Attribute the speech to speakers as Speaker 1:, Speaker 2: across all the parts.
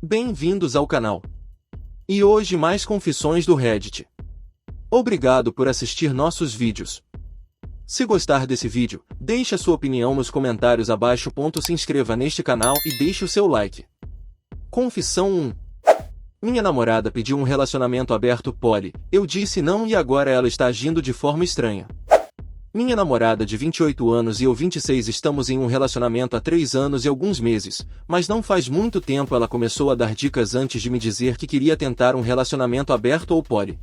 Speaker 1: Bem-vindos ao canal. E hoje mais confissões do Reddit. Obrigado por assistir nossos vídeos. Se gostar desse vídeo, deixe a sua opinião nos comentários abaixo. Se inscreva neste canal e deixe o seu like. Confissão 1. Minha namorada pediu um relacionamento aberto poly, eu disse não e agora ela está agindo de forma estranha. Minha namorada de 28 anos e eu 26 estamos em um relacionamento há 3 anos e alguns meses, mas não faz muito tempo ela começou a dar dicas antes de me dizer que queria tentar um relacionamento aberto ou poly.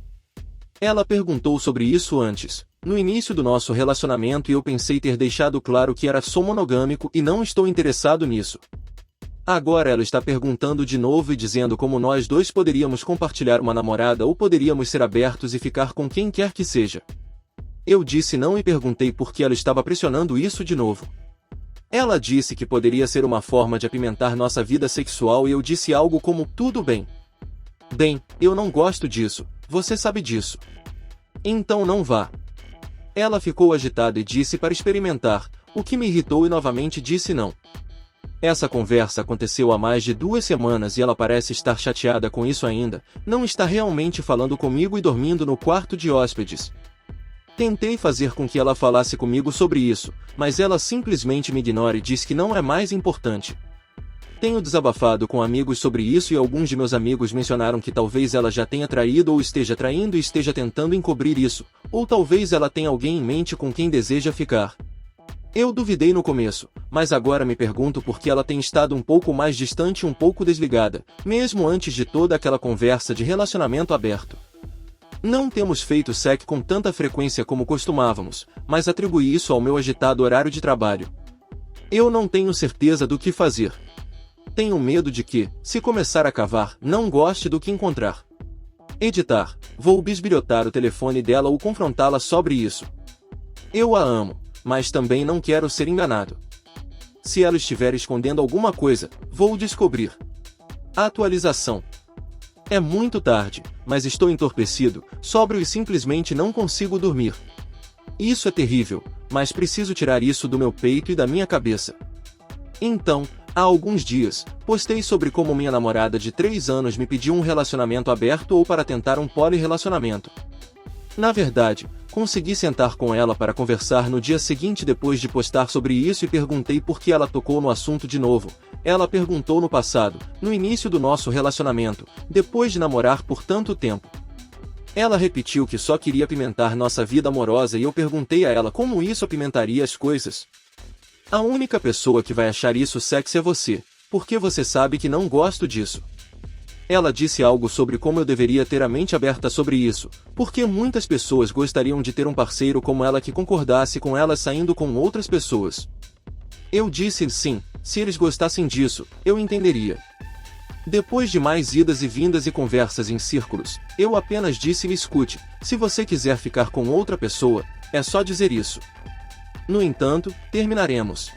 Speaker 1: Ela perguntou sobre isso antes, no início do nosso relacionamento, e eu pensei ter deixado claro que era só monogâmico e não estou interessado nisso. Agora ela está perguntando de novo e dizendo como nós dois poderíamos compartilhar uma namorada ou poderíamos ser abertos e ficar com quem quer que seja. Eu disse não e perguntei por que ela estava pressionando isso de novo. Ela disse que poderia ser uma forma de apimentar nossa vida sexual e eu disse algo como tudo bem. Bem, eu não gosto disso, você sabe disso. Então não vá. Ela ficou agitada e disse para experimentar, o que me irritou e novamente disse não. Essa conversa aconteceu há mais de 2 semanas e ela parece estar chateada com isso ainda, não está realmente falando comigo e dormindo no quarto de hóspedes. Tentei fazer com que ela falasse comigo sobre isso, mas ela simplesmente me ignora e diz que não é mais importante. Tenho desabafado com amigos sobre isso e alguns de meus amigos mencionaram que talvez ela já tenha traído ou esteja traindo e esteja tentando encobrir isso, ou talvez ela tenha alguém em mente com quem deseja ficar. Eu duvidei no começo, mas agora me pergunto por que ela tem estado um pouco mais distante e um pouco desligada, mesmo antes de toda aquela conversa de relacionamento aberto. Não temos feito sexo com tanta frequência como costumávamos, mas atribuí isso ao meu agitado horário de trabalho. Eu não tenho certeza do que fazer. Tenho medo de que, se começar a cavar, não goste do que encontrar. Editar. Vou bisbilhotar o telefone dela ou confrontá-la sobre isso. Eu a amo, mas também não quero ser enganado. Se ela estiver escondendo alguma coisa, vou descobrir. Atualização. É muito tarde, mas estou entorpecido, sóbrio e simplesmente não consigo dormir. Isso é terrível, mas preciso tirar isso do meu peito e da minha cabeça. Então, há alguns dias, postei sobre como minha namorada de 3 anos me pediu um relacionamento aberto ou para tentar um polirrelacionamento. Na verdade, consegui sentar com ela para conversar no dia seguinte depois de postar sobre isso e perguntei por que ela tocou no assunto de novo. Ela perguntou no passado, no início do nosso relacionamento, depois de namorar por tanto tempo. Ela repetiu que só queria apimentar nossa vida amorosa e eu perguntei a ela como isso apimentaria as coisas. A única pessoa que vai achar isso sexy é você, porque você sabe que não gosto disso. Ela disse algo sobre como eu deveria ter a mente aberta sobre isso, porque muitas pessoas gostariam de ter um parceiro como ela que concordasse com ela saindo com outras pessoas. Eu disse sim, se eles gostassem disso, eu entenderia. Depois de mais idas e vindas e conversas em círculos, eu apenas disse me escute, se você quiser ficar com outra pessoa, é só dizer isso. No entanto, terminaremos.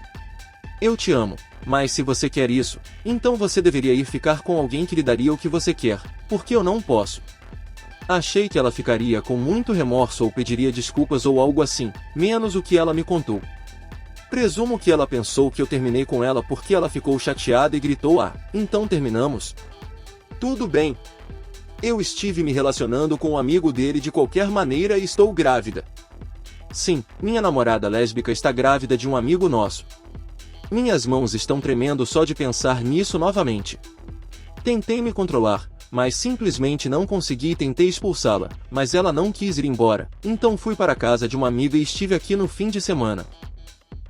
Speaker 1: Eu te amo, mas se você quer isso, então você deveria ir ficar com alguém que lhe daria o que você quer, porque eu não posso. Achei que ela ficaria com muito remorso ou pediria desculpas ou algo assim, menos o que ela me contou. Presumo que ela pensou que eu terminei com ela porque ela ficou chateada e gritou então terminamos? Tudo bem. Eu estive me relacionando com um amigo dele de qualquer maneira e estou grávida. Sim, minha namorada lésbica está grávida de um amigo nosso. Minhas mãos estão tremendo só de pensar nisso novamente. Tentei me controlar, mas simplesmente não consegui e tentei expulsá-la, mas ela não quis ir embora, então fui para a casa de uma amiga e estive aqui no fim de semana.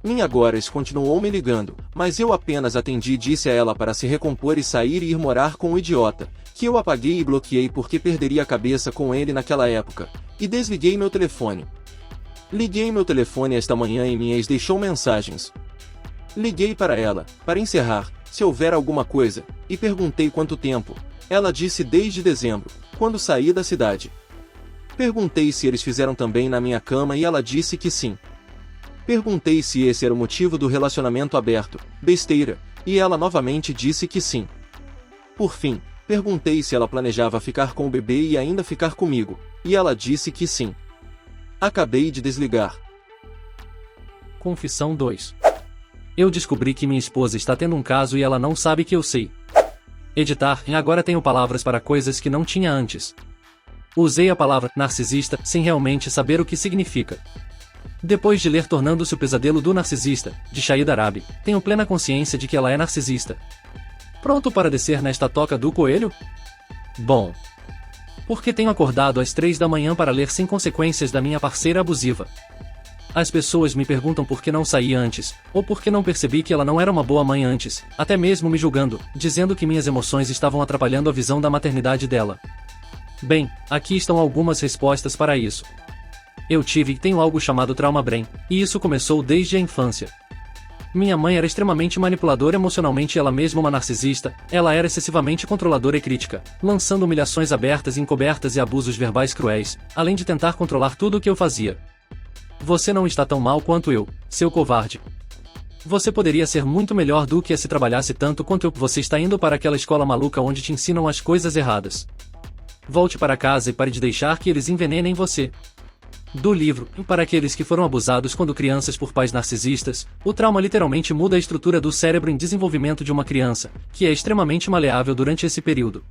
Speaker 1: Minha Goras continuou me ligando, mas eu apenas atendi e disse a ela para se recompor e sair e ir morar com o idiota, que eu apaguei e bloqueei porque perderia a cabeça com ele naquela época, e desliguei meu telefone. Liguei meu telefone esta manhã e minha ex deixou mensagens. Liguei para ela, para encerrar, se houver alguma coisa, e perguntei quanto tempo. Ela disse desde dezembro, quando saí da cidade. Perguntei se eles fizeram também na minha cama e ela disse que sim. Perguntei se esse era o motivo do relacionamento aberto, besteira, e ela novamente disse que sim. Por fim, perguntei se ela planejava ficar com o bebê e ainda ficar comigo, e ela disse que sim. Acabei de desligar.
Speaker 2: Confissão 2. Eu descobri que minha esposa está tendo um caso e ela não sabe que eu sei. Editar, e agora tenho palavras para coisas que não tinha antes. Usei a palavra narcisista sem realmente saber o que significa. Depois de ler Tornando-se o Pesadelo do Narcisista, de Shahid Arabi, tenho plena consciência de que ela é narcisista. Pronto para descer nesta toca do coelho? Bom. Porque tenho acordado às 3 da manhã para ler Sem Consequências da minha parceira abusiva. As pessoas me perguntam por que não saí antes, ou por que não percebi que ela não era uma boa mãe antes, até mesmo me julgando, dizendo que minhas emoções estavam atrapalhando a visão da maternidade dela. Bem, aqui estão algumas respostas para isso. Eu tive e tenho algo chamado trauma brain, e isso começou desde a infância. Minha mãe era extremamente manipuladora emocionalmente, ela mesma uma narcisista, ela era excessivamente controladora e crítica, lançando humilhações abertas e encobertas e abusos verbais cruéis, além de tentar controlar tudo o que eu fazia. Você não está tão mal quanto eu, seu covarde. Você poderia ser muito melhor do que se trabalhasse tanto quanto eu. Você está indo para aquela escola maluca onde te ensinam as coisas erradas. Volte para casa e pare de deixar que eles envenenem você. Do livro, para aqueles que foram abusados quando crianças por pais narcisistas, o trauma literalmente muda a estrutura do cérebro em desenvolvimento de uma criança, que é extremamente maleável durante esse período.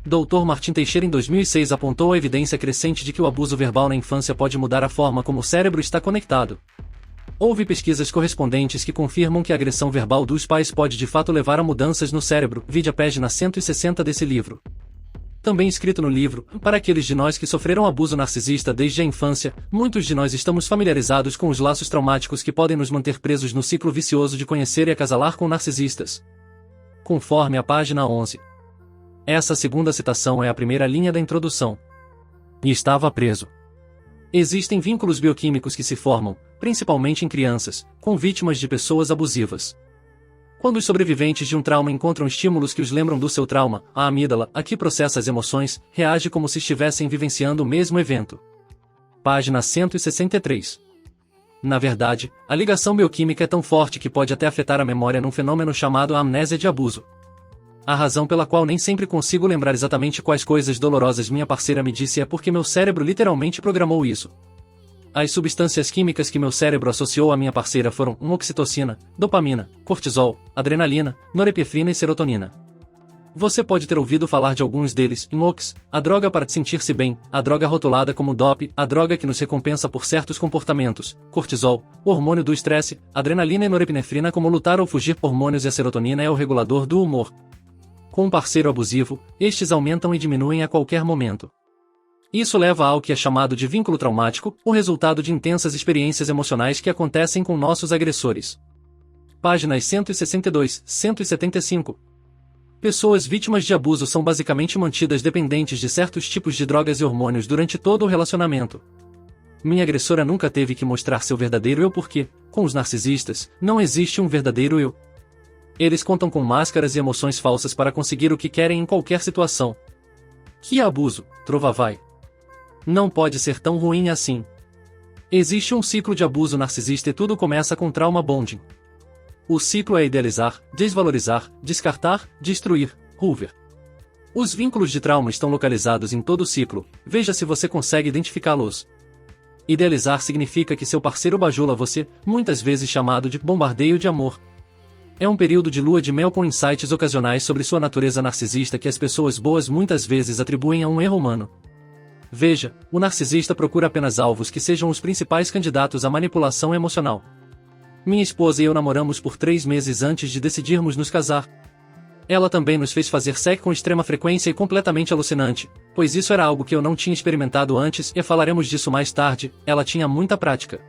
Speaker 2: Dr. Martin Teixeira em 2006 apontou a evidência crescente de que o abuso verbal na infância pode mudar a forma como o cérebro está conectado. Houve pesquisas correspondentes que confirmam que a agressão verbal dos pais pode de fato levar a mudanças no cérebro, vide a página 160 desse livro. Também escrito no livro, para aqueles de nós que sofreram abuso narcisista desde a infância, muitos de nós estamos familiarizados com os laços traumáticos que podem nos manter presos no ciclo vicioso de conhecer e acasalar com narcisistas. Conforme a página 11. Essa segunda citação é a primeira linha da introdução. E estava preso. Existem vínculos bioquímicos que se formam, principalmente em crianças, com vítimas de pessoas abusivas. Quando os sobreviventes de um trauma encontram estímulos que os lembram do seu trauma, a amígdala, a que processa as emoções, reage como se estivessem vivenciando o mesmo evento. Página 163. Na verdade, a ligação bioquímica é tão forte que pode até afetar a memória num fenômeno chamado amnésia de abuso. A razão pela qual nem sempre consigo lembrar exatamente quais coisas dolorosas minha parceira me disse é porque meu cérebro literalmente programou isso. As substâncias químicas que meu cérebro associou à minha parceira foram oxitocina, dopamina, cortisol, adrenalina, norepinefrina e serotonina. Você pode ter ouvido falar de alguns deles: Mox, a droga para sentir-se bem, a droga rotulada como dope, a droga que nos recompensa por certos comportamentos, cortisol, o hormônio do estresse, adrenalina e norepinefrina como lutar ou fugir, hormônios, e a serotonina é o regulador do humor. Com um parceiro abusivo, estes aumentam e diminuem a qualquer momento. Isso leva ao que é chamado de vínculo traumático, o resultado de intensas experiências emocionais que acontecem com nossos agressores. Páginas 162, 175. Pessoas vítimas de abuso são basicamente mantidas dependentes de certos tipos de drogas e hormônios durante todo o relacionamento. Minha agressora nunca teve que mostrar seu verdadeiro eu porque, com os narcisistas, não existe um verdadeiro eu. Eles contam com máscaras e emoções falsas para conseguir o que querem em qualquer situação. Que abuso, trova vai. Não pode ser tão ruim assim. Existe um ciclo de abuso narcisista e tudo começa com trauma bonding. O ciclo é idealizar, desvalorizar, descartar, destruir, Hoover. Os vínculos de trauma estão localizados em todo o ciclo, veja se você consegue identificá-los. Idealizar significa que seu parceiro bajula você, muitas vezes chamado de bombardeio de amor. É um período de lua de mel com insights ocasionais sobre sua natureza narcisista que as pessoas boas muitas vezes atribuem a um erro humano. Veja, o narcisista procura apenas alvos que sejam os principais candidatos à manipulação emocional. Minha esposa e eu namoramos por 3 meses antes de decidirmos nos casar. Ela também nos fez fazer sexo com extrema frequência e completamente alucinante, pois isso era algo que eu não tinha experimentado antes e falaremos disso mais tarde, ela tinha muita prática.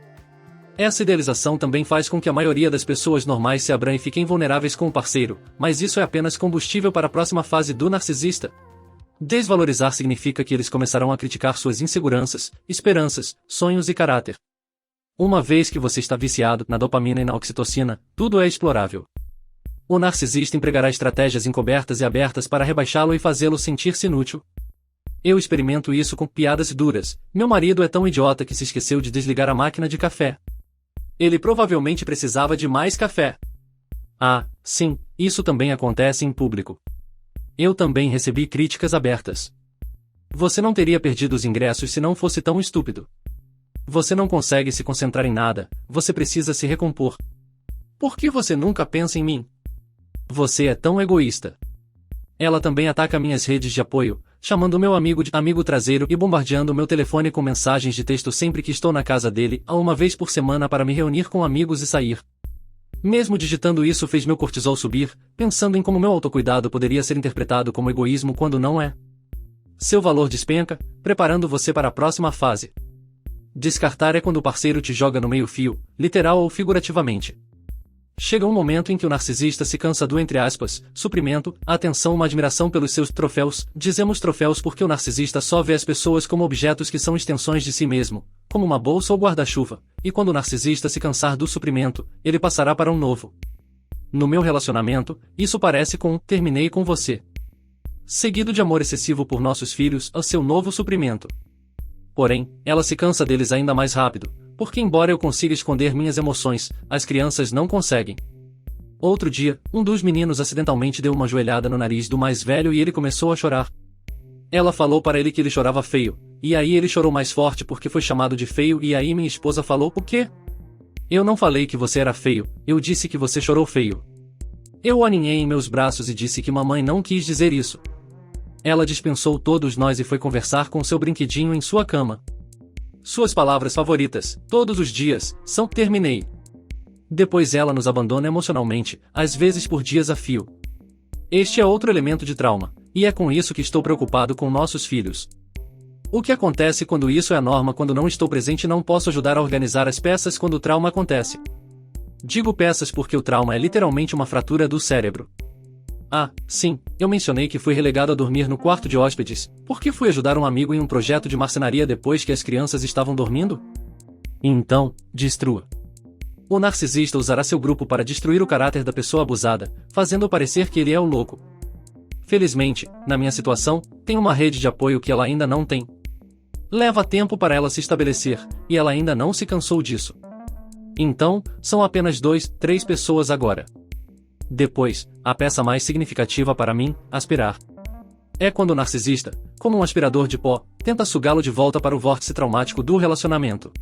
Speaker 2: Essa idealização também faz com que a maioria das pessoas normais se abram e fiquem vulneráveis com o parceiro, mas isso é apenas combustível para a próxima fase do narcisista. Desvalorizar significa que eles começarão a criticar suas inseguranças, esperanças, sonhos e caráter. Uma vez que você está viciado na dopamina e na oxitocina, tudo é explorável. O narcisista empregará estratégias encobertas e abertas para rebaixá-lo e fazê-lo sentir-se inútil. Eu experimento isso com piadas duras. Meu marido é tão idiota que se esqueceu de desligar a máquina de café. Ele provavelmente precisava de mais café. Ah, sim, isso também acontece em público. Eu também recebi críticas abertas. Você não teria perdido os ingressos se não fosse tão estúpido. Você não consegue se concentrar em nada, você precisa se recompor. Por que você nunca pensa em mim? Você é tão egoísta. Ela também ataca minhas redes de apoio, chamando meu amigo de amigo traseiro e bombardeando meu telefone com mensagens de texto sempre que estou na casa dele, a uma vez por semana para me reunir com amigos e sair. Mesmo digitando isso fez meu cortisol subir, pensando em como meu autocuidado poderia ser interpretado como egoísmo quando não é. Seu valor despenca, preparando você para a próxima fase. Descartar é quando o parceiro te joga no meio-fio, literal ou figurativamente. Chega um momento em que o narcisista se cansa do, entre aspas, suprimento, atenção, uma admiração pelos seus troféus. Dizemos troféus porque o narcisista só vê as pessoas como objetos que são extensões de si mesmo, como uma bolsa ou guarda-chuva, e quando o narcisista se cansar do suprimento, ele passará para um novo. No meu relacionamento, isso parece com terminei com você. Seguido de amor excessivo por nossos filhos, ao seu novo suprimento. Porém, ela se cansa deles ainda mais rápido, porque embora eu consiga esconder minhas emoções, as crianças não conseguem. Outro dia, um dos meninos acidentalmente deu uma joelhada no nariz do mais velho e ele começou a chorar. Ela falou para ele que ele chorava feio, e aí ele chorou mais forte porque foi chamado de feio e aí minha esposa falou, o quê? Eu não falei que você era feio, eu disse que você chorou feio. Eu o aninhei em meus braços e disse que mamãe não quis dizer isso. Ela dispensou todos nós e foi conversar com seu brinquedinho em sua cama. Suas palavras favoritas, todos os dias, são terminei. Depois ela nos abandona emocionalmente, às vezes por dias a fio. Este é outro elemento de trauma, e é com isso que estou preocupado com nossos filhos. O que acontece quando isso é a norma? Quando não estou presente, não posso ajudar a organizar as peças quando o trauma acontece. Digo peças porque o trauma é literalmente uma fratura do cérebro. Ah, sim, eu mencionei que fui relegado a dormir no quarto de hóspedes, porque fui ajudar um amigo em um projeto de marcenaria depois que as crianças estavam dormindo? Então, destrua. O narcisista usará seu grupo para destruir o caráter da pessoa abusada, fazendo parecer que ele é o louco. Felizmente, na minha situação, tem uma rede de apoio que ela ainda não tem. Leva tempo para ela se estabelecer, e ela ainda não se cansou disso. Então, são apenas 2, 3 pessoas agora. Depois, a peça mais significativa para mim, aspirar. É quando o narcisista, como um aspirador de pó, tenta sugá-lo de volta para o vórtice traumático do relacionamento.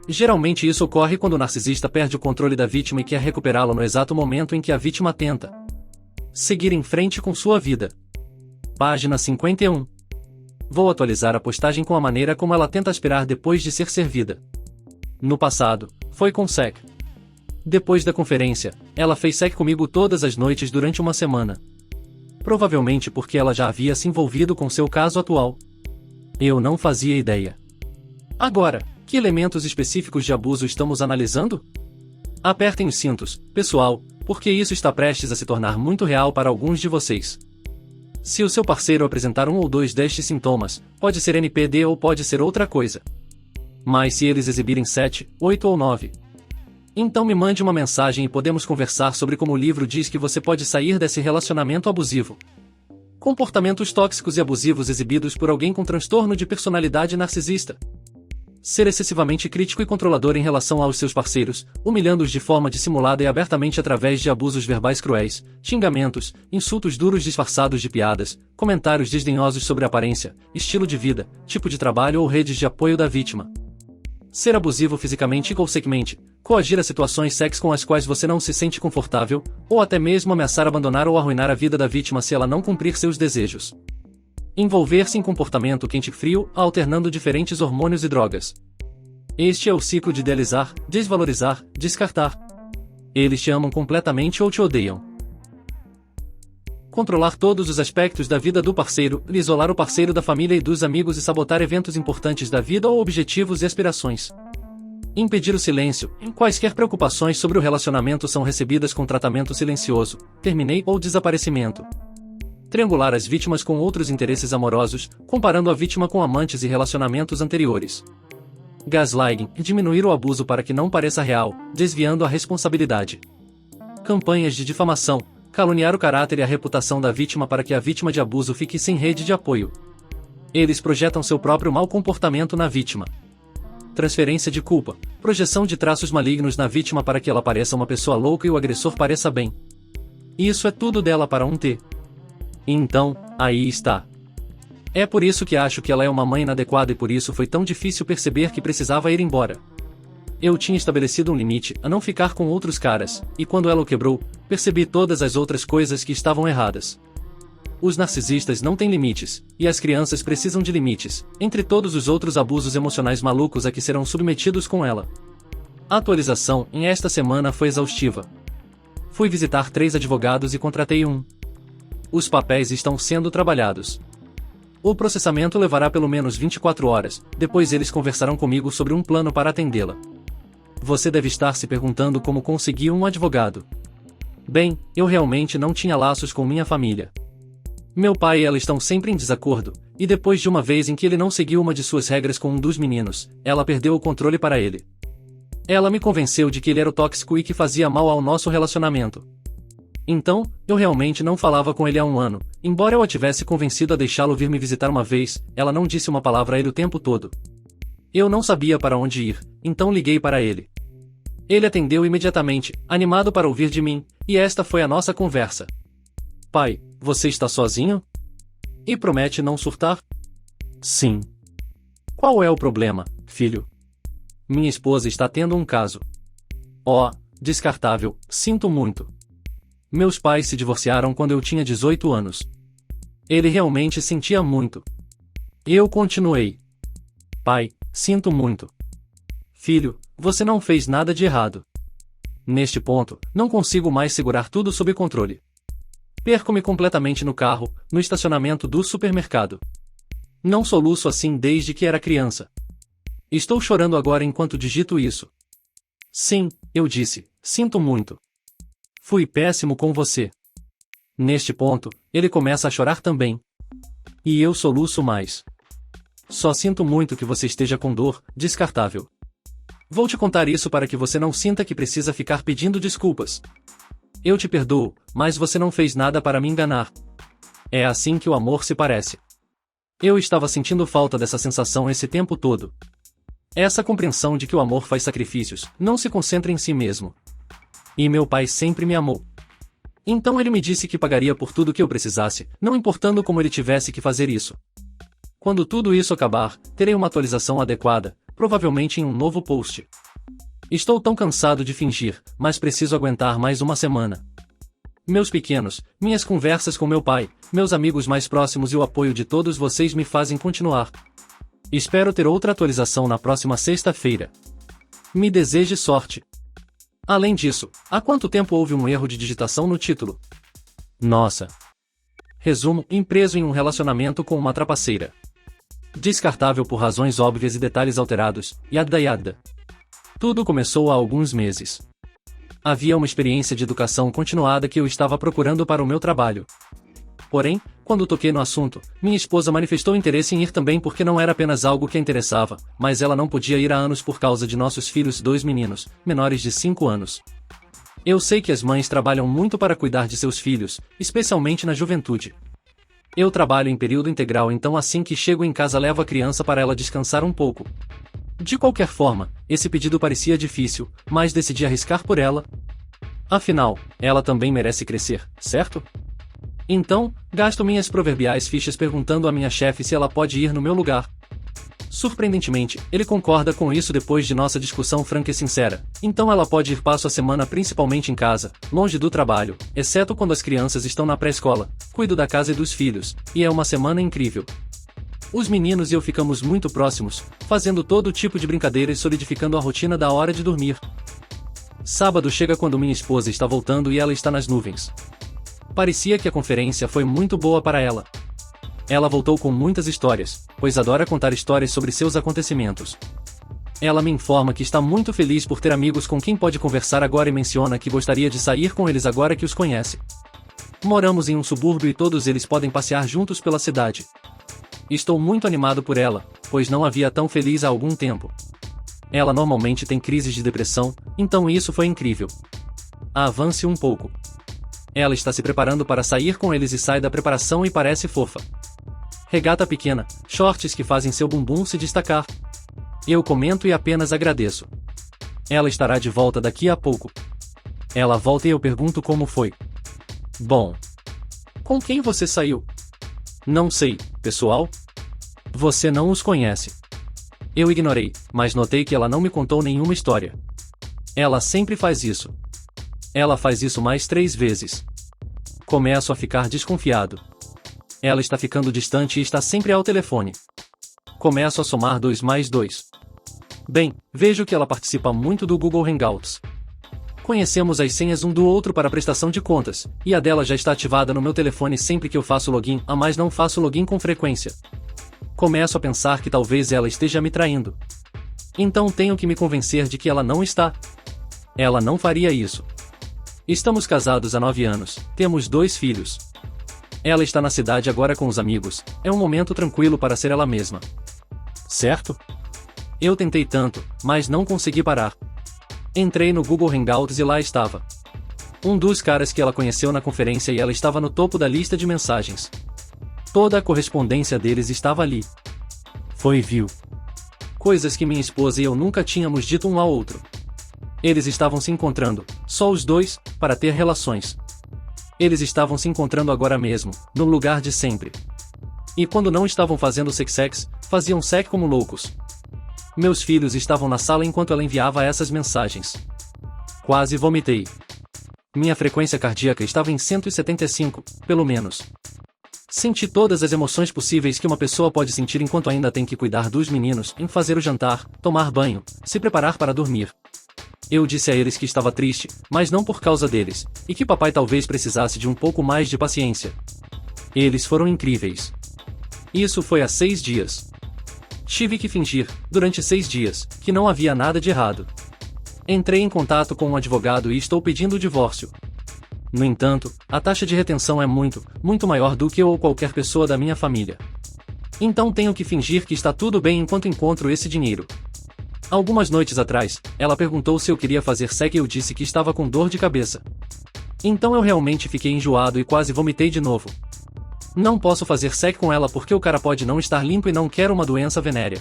Speaker 2: Geralmente isso ocorre quando o narcisista perde o controle da vítima e quer recuperá-lo no exato momento em que a vítima tenta seguir em frente com sua vida. Página 51. Vou atualizar a postagem com a maneira como ela tenta aspirar depois de ser servida. No passado, foi com sec. Depois da conferência, ela fez sec comigo todas as noites durante uma semana. Provavelmente porque ela já havia se envolvido com seu caso atual. Eu não fazia ideia. Agora, que elementos específicos de abuso estamos analisando? Apertem os cintos, pessoal, porque isso está prestes a se tornar muito real para alguns de vocês. Se o seu parceiro apresentar um ou dois destes sintomas, pode ser NPD ou pode ser outra coisa. Mas se eles exibirem 7, 8 ou 9, então me mande uma mensagem e podemos conversar sobre como o livro diz que você pode sair desse relacionamento abusivo. Comportamentos tóxicos e abusivos exibidos por alguém com transtorno de personalidade narcisista. Ser excessivamente crítico e controlador em relação aos seus parceiros, humilhando-os de forma dissimulada e abertamente através de abusos verbais cruéis, xingamentos, insultos duros disfarçados de piadas, comentários desdenhosos sobre a aparência, estilo de vida, tipo de trabalho ou redes de apoio da vítima. Ser abusivo fisicamente ou sexualmente, coagir a situações sexuais com as quais você não se sente confortável, ou até mesmo ameaçar abandonar ou arruinar a vida da vítima se ela não cumprir seus desejos. Envolver-se em comportamento quente-frio, alternando diferentes hormônios e drogas. Este é o ciclo de idealizar, desvalorizar, descartar. Eles te amam completamente ou te odeiam. Controlar todos os aspectos da vida do parceiro, isolar o parceiro da família e dos amigos e sabotar eventos importantes da vida ou objetivos e aspirações. Impedir o silêncio, quaisquer preocupações sobre o relacionamento são recebidas com tratamento silencioso, terminei ou desaparecimento. Triangular as vítimas com outros interesses amorosos, comparando a vítima com amantes e relacionamentos anteriores. Gaslighting, diminuir o abuso para que não pareça real, desviando a responsabilidade. Campanhas de difamação, caluniar o caráter e a reputação da vítima para que a vítima de abuso fique sem rede de apoio. Eles projetam seu próprio mau comportamento na vítima. Transferência de culpa, projeção de traços malignos na vítima para que ela pareça uma pessoa louca e o agressor pareça bem. Isso é tudo dela para um T. Então, aí está. É por isso que acho que ela é uma mãe inadequada e por isso foi tão difícil perceber que precisava ir embora. Eu tinha estabelecido um limite a não ficar com outros caras, e quando ela o quebrou, percebi todas as outras coisas que estavam erradas. Os narcisistas não têm limites, e as crianças precisam de limites, entre todos os outros abusos emocionais malucos a que serão submetidos com ela. A atualização em esta semana foi exaustiva. Fui visitar 3 advogados e contratei um. Os papéis estão sendo trabalhados. O processamento levará pelo menos 24 horas, depois eles conversarão comigo sobre um plano para atendê-la. Você deve estar se perguntando como consegui um advogado. Bem, eu realmente não tinha laços com minha família. Meu pai e ela estão sempre em desacordo, e depois de uma vez em que ele não seguiu uma de suas regras com um dos meninos, ela perdeu o controle para ele. Ela me convenceu de que ele era o tóxico e que fazia mal ao nosso relacionamento. Então, eu realmente não falava com ele há um ano, embora eu a tivesse convencido a deixá-lo vir me visitar uma vez, ela não disse uma palavra a ele o tempo todo. Eu não sabia para onde ir, então liguei para ele. Ele atendeu imediatamente, animado para ouvir de mim, e esta foi a nossa conversa. Pai, você está sozinho? E promete não surtar? Sim. Qual é o problema, filho? Minha esposa está tendo um caso. Oh, descartável, sinto muito. Meus pais se divorciaram quando eu tinha 18 anos. Ele realmente sentia muito. Eu continuei. Pai, sinto muito. Filho, você não fez nada de errado. Neste ponto, não consigo mais segurar tudo sob controle. Perco-me completamente no carro, no estacionamento do supermercado. Não soluço assim desde que era criança. Estou chorando agora enquanto digito isso. Sim, eu disse, sinto muito. Fui péssimo com você. Neste ponto, ele começa a chorar também. E eu soluço mais. Só sinto muito que você esteja com dor, descartável. Vou te contar isso para que você não sinta que precisa ficar pedindo desculpas. Eu te perdoo, mas você não fez nada para me enganar. É assim que o amor se parece. Eu estava sentindo falta dessa sensação esse tempo todo. Essa compreensão de que o amor faz sacrifícios, não se concentra em si mesmo. E meu pai sempre me amou. Então ele me disse que pagaria por tudo que eu precisasse, não importando como ele tivesse que fazer isso. Quando tudo isso acabar, terei uma atualização adequada, provavelmente em um novo post. Estou tão cansado de fingir, mas preciso aguentar mais uma semana. Meus pequenos, minhas conversas com meu pai, meus amigos mais próximos e o apoio de todos vocês me fazem continuar. Espero ter outra atualização na próxima sexta-feira. Me deseje sorte. Além disso, há quanto tempo houve um erro de digitação no título? Nossa. Resumo: preso em um relacionamento com uma trapaceira. Descartável por razões óbvias e detalhes alterados, yada yada. Tudo começou há alguns meses. Havia uma experiência de educação continuada que eu estava procurando para o meu trabalho. Porém, quando toquei no assunto, minha esposa manifestou interesse em ir também porque não era apenas algo que a interessava, mas ela não podia ir há anos por causa de nossos filhos, 2 meninos, menores de 5 anos. Eu sei que as mães trabalham muito para cuidar de seus filhos, especialmente na juventude. Eu trabalho em período integral, então assim que chego em casa levo a criança para ela descansar um pouco. De qualquer forma, esse pedido parecia difícil, mas decidi arriscar por ela. Afinal, ela também merece crescer, certo? Então, gasto minhas proverbiais fichas perguntando à minha chefe se ela pode ir no meu lugar. Surpreendentemente, ele concorda com isso depois de nossa discussão franca e sincera. Então ela pode ir passo a semana principalmente em casa, longe do trabalho, exceto quando as crianças estão na pré-escola. Cuido da casa e dos filhos, e é uma semana incrível. Os meninos e eu ficamos muito próximos, fazendo todo tipo de brincadeira e solidificando a rotina da hora de dormir. Sábado chega quando minha esposa está voltando e ela está nas nuvens. Parecia que a conferência foi muito boa para ela. Ela voltou com muitas histórias, pois adora contar histórias sobre seus acontecimentos. Ela me informa que está muito feliz por ter amigos com quem pode conversar agora e menciona que gostaria de sair com eles agora que os conhece. Moramos em um subúrbio e todos eles podem passear juntos pela cidade. Estou muito animado por ela, pois não a via tão feliz há algum tempo. Ela normalmente tem crises de depressão, então isso foi incrível. Avance um pouco. Ela está se preparando para sair com eles e sai da preparação e parece fofa. Regata pequena, shorts que fazem seu bumbum se destacar. Eu comento e apenas agradeço. Ela estará de volta daqui a pouco. Ela volta e eu pergunto como foi. Bom. Com quem você saiu? Não sei, pessoal. Você não os conhece. Eu ignorei, mas notei que ela não me contou nenhuma história. Ela sempre faz isso. Ela faz isso mais 3 vezes. Começo a ficar desconfiado. Ela está ficando distante e está sempre ao telefone. Começo a somar 2 mais 2. Bem, vejo que ela participa muito do Google Hangouts. Conhecemos as senhas um do outro para prestação de contas, e a dela já está ativada no meu telefone sempre que eu faço login, mas não faço login com frequência. Começo a pensar que talvez ela esteja me traindo. Então tenho que me convencer de que ela não está. Ela não faria isso. Estamos casados há 9 anos, temos 2 filhos. Ela está na cidade agora com os amigos, é um momento tranquilo para ser ela mesma. Certo? Eu tentei tanto, mas não consegui parar. Entrei no Google Hangouts e lá estava. Um dos caras que ela conheceu na conferência e ela estava no topo da lista de mensagens. Toda a correspondência deles estava ali. Foi viu. Coisas que minha esposa e eu nunca tínhamos dito um ao outro. Eles estavam se encontrando, só os dois, para ter relações. Eles estavam se encontrando agora mesmo, no lugar de sempre. E quando não estavam fazendo sex, faziam sex como loucos. Meus filhos estavam na sala enquanto ela enviava essas mensagens. Quase vomitei. Minha frequência cardíaca estava em 175, pelo menos. Senti todas as emoções possíveis que uma pessoa pode sentir enquanto ainda tem que cuidar dos meninos, em fazer o jantar, tomar banho, se preparar para dormir. Eu disse a eles que estava triste, mas não por causa deles, e que papai talvez precisasse de um pouco mais de paciência. Eles foram incríveis. Isso foi há 6 dias. Tive que fingir, durante 6 dias, que não havia nada de errado. Entrei em contato com um advogado e estou pedindo o divórcio. No entanto, a taxa de retenção é muito maior do que eu ou qualquer pessoa da minha família. Então tenho que fingir que está tudo bem enquanto encontro esse dinheiro. Algumas noites atrás, ela perguntou se eu queria fazer sexo e eu disse que estava com dor de cabeça. Então eu realmente fiquei enjoado e quase vomitei de novo. Não posso fazer sexo com ela porque o cara pode não estar limpo e não quero uma doença venérea.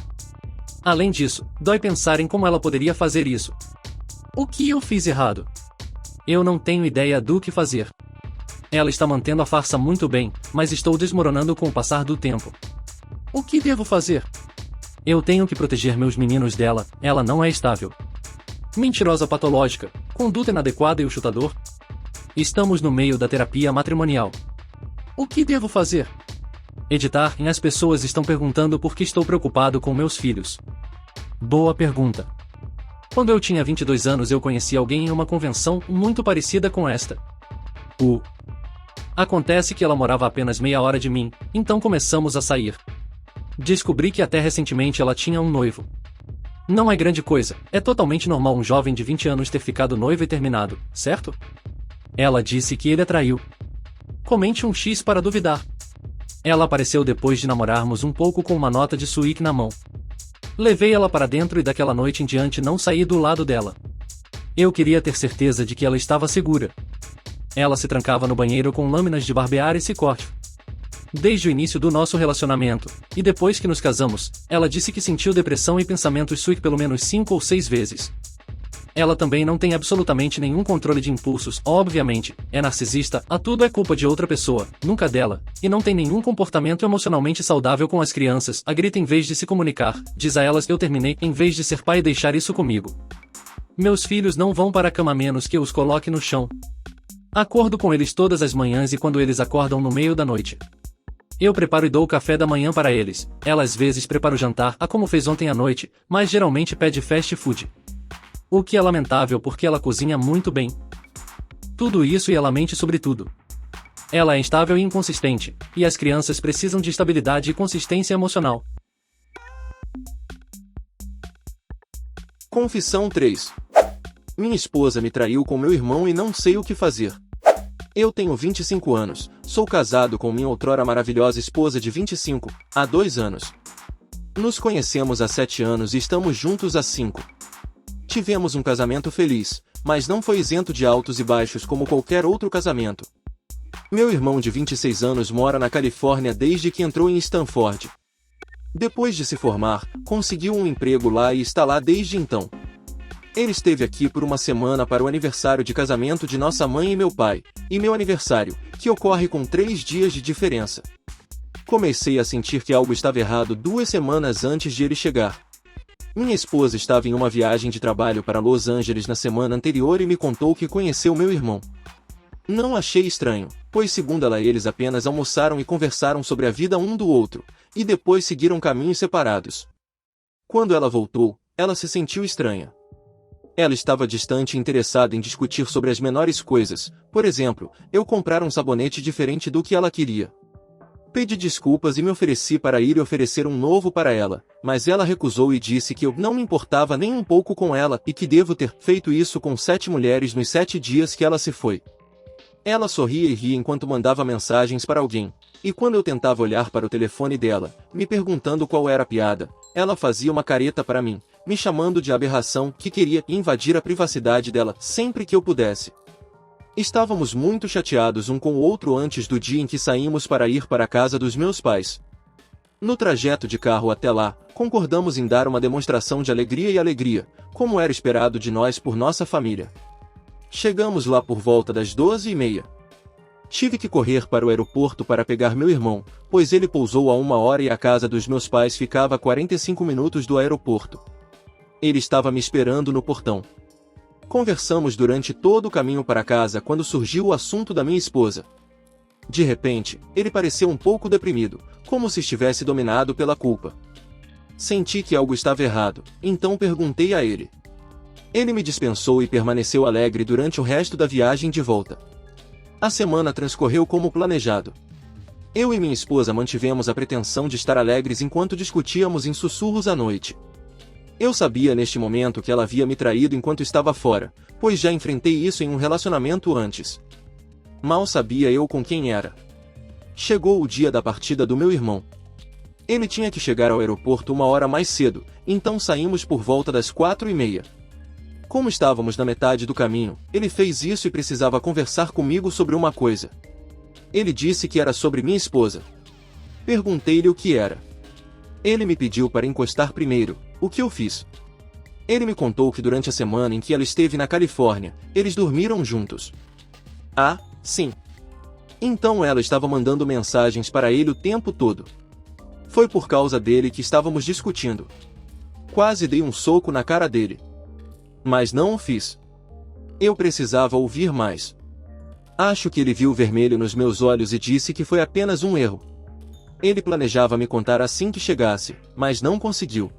Speaker 2: Além disso, dói pensar em como ela poderia fazer isso. O que eu fiz errado? Eu não tenho ideia do que fazer. Ela está mantendo a farsa muito bem, mas estou desmoronando com o passar do tempo. O que devo fazer? Eu tenho que proteger meus meninos dela, ela não é estável. Mentirosa patológica, conduta inadequada e o chutador? Estamos no meio da terapia matrimonial. O que devo fazer? Editar e as pessoas estão perguntando por que estou preocupado com meus filhos. Boa pergunta. Quando eu tinha 22 anos eu conheci alguém em uma convenção muito parecida com esta. Acontece que ela morava apenas meia hora de mim, então começamos a sair. Descobri que até recentemente ela tinha um noivo. Não é grande coisa, é totalmente normal um jovem de 20 anos ter ficado noivo e terminado, certo? Ela disse que ele a traiu. Comente um X para duvidar. Ela apareceu depois de namorarmos um pouco com uma nota de suíte na mão. Levei ela para dentro e daquela noite em diante não saí do lado dela. Eu queria ter certeza de que ela estava segura. Ela se trancava no banheiro com lâminas de barbear e chicote. Desde o início do nosso relacionamento, e depois que nos casamos, ela disse que sentiu depressão e pensamentos suicídios pelo menos 5 ou 6 vezes. Ela também não tem absolutamente nenhum controle de impulsos, obviamente, é narcisista, a tudo é culpa de outra pessoa, nunca dela, e não tem nenhum comportamento emocionalmente saudável com as crianças, a grita em vez de se comunicar, diz a elas eu terminei, em vez de ser pai e deixar isso comigo. Meus filhos não vão para a cama a menos que eu os coloque no chão. Acordo com eles todas as manhãs e quando eles acordam no meio da noite. Eu preparo e dou o café da manhã para eles, ela às vezes prepara o jantar, como fez ontem à noite, mas geralmente pede fast food. O que é lamentável porque ela cozinha muito bem. Tudo isso e ela mente sobre tudo. Ela é instável e inconsistente, e as crianças precisam de estabilidade e consistência emocional.
Speaker 1: Confissão 3. Minha esposa me traiu com meu irmão e não sei o que fazer. Eu tenho 25 anos, sou casado com minha outrora maravilhosa esposa de 25, há 2 anos. Nos conhecemos há 7 anos e estamos juntos há 5. Tivemos um casamento feliz, mas não foi isento de altos e baixos como qualquer outro casamento. Meu irmão de 26 anos mora na Califórnia desde que entrou em Stanford. Depois de se formar, conseguiu um emprego lá e está lá desde então. Ele esteve aqui por uma semana para o aniversário de casamento de nossa mãe e meu pai, e meu aniversário, que ocorre com 3 dias de diferença. Comecei a sentir que algo estava errado 2 semanas antes de ele chegar. Minha esposa estava em uma viagem de trabalho para Los Angeles na semana anterior e me contou que conheceu meu irmão. Não achei estranho, pois segundo ela eles apenas almoçaram e conversaram sobre a vida um do outro, e depois seguiram caminhos separados. Quando ela voltou, ela se sentiu estranha. Ela estava distante e interessada em discutir sobre as menores coisas, por exemplo, eu comprar um sabonete diferente do que ela queria. Pedi desculpas e me ofereci para ir e oferecer um novo para ela, mas ela recusou e disse que eu não me importava nem um pouco com ela e que devo ter feito isso com 7 mulheres nos 7 dias que ela se foi. Ela sorria e ria enquanto mandava mensagens para alguém, e quando eu tentava olhar para o telefone dela, me perguntando qual era a piada, ela fazia uma careta para mim, me chamando de aberração que queria invadir a privacidade dela sempre que eu pudesse. Estávamos muito chateados um com o outro antes do dia em que saímos para ir para a casa dos meus pais. No trajeto de carro até lá, concordamos em dar uma demonstração de alegria, como era esperado de nós por nossa família. Chegamos lá por volta das 12h30. Tive que correr para o aeroporto para pegar meu irmão, pois ele pousou a 1 hora e a casa dos meus pais ficava a 45 minutos do aeroporto. Ele estava me esperando no portão. Conversamos durante todo o caminho para casa quando surgiu o assunto da minha esposa. De repente, ele pareceu um pouco deprimido, como se estivesse dominado pela culpa. Senti que algo estava errado, então perguntei a ele. Ele me dispensou e permaneceu alegre durante o resto da viagem de volta. A semana transcorreu como planejado. Eu e minha esposa mantivemos a pretensão de estar alegres enquanto discutíamos em sussurros à noite. Eu sabia neste momento que ela havia me traído enquanto estava fora, pois já enfrentei isso em um relacionamento antes. Mal sabia eu com quem era. Chegou o dia da partida do meu irmão. Ele tinha que chegar ao aeroporto 1 hora mais cedo, então saímos por volta das 4h30. Como estávamos na metade do caminho, ele fez isso e precisava conversar comigo sobre uma coisa. Ele disse que era sobre minha esposa. Perguntei-lhe o que era. Ele me pediu para encostar primeiro, o que eu fiz. Ele me contou que durante a semana em que ela esteve na Califórnia, eles dormiram juntos. Ah, sim. Então ela estava mandando mensagens para ele o tempo todo. Foi por causa dele que estávamos discutindo. Quase dei um soco na cara dele. Mas não o fiz. Eu precisava ouvir mais. Acho que ele viu o vermelho nos meus olhos e disse que foi apenas um erro. Ele planejava me contar assim que chegasse, mas não conseguiu.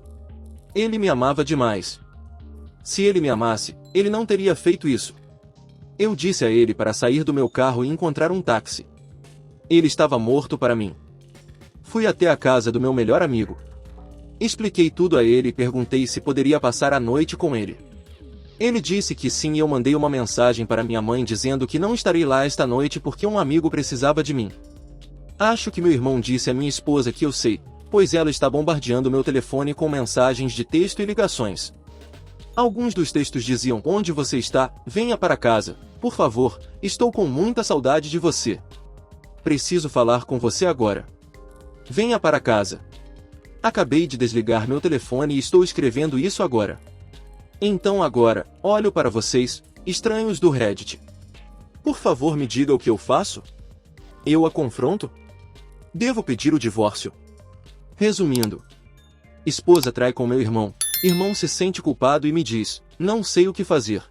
Speaker 1: Ele me amava demais. Se ele me amasse, ele não teria feito isso. Eu disse a ele para sair do meu carro e encontrar um táxi. Ele estava morto para mim. Fui até a casa do meu melhor amigo. Expliquei tudo a ele e perguntei se poderia passar a noite com ele. Ele disse que sim e eu mandei uma mensagem para minha mãe dizendo que não estarei lá esta noite porque um amigo precisava de mim. Acho que meu irmão disse à minha esposa que eu sei, pois ela está bombardeando meu telefone com mensagens de texto e ligações. Alguns dos textos diziam: onde você está? Venha para casa, por favor, estou com muita saudade de você. Preciso falar com você agora. Venha para casa. Acabei de desligar meu telefone e estou escrevendo isso agora. Então agora, olho para vocês, estranhos do Reddit. Por favor me diga o que eu faço? Eu a confronto? Devo pedir o divórcio? Resumindo. Esposa trai com meu irmão. Irmão se sente culpado e me diz: não sei o que fazer.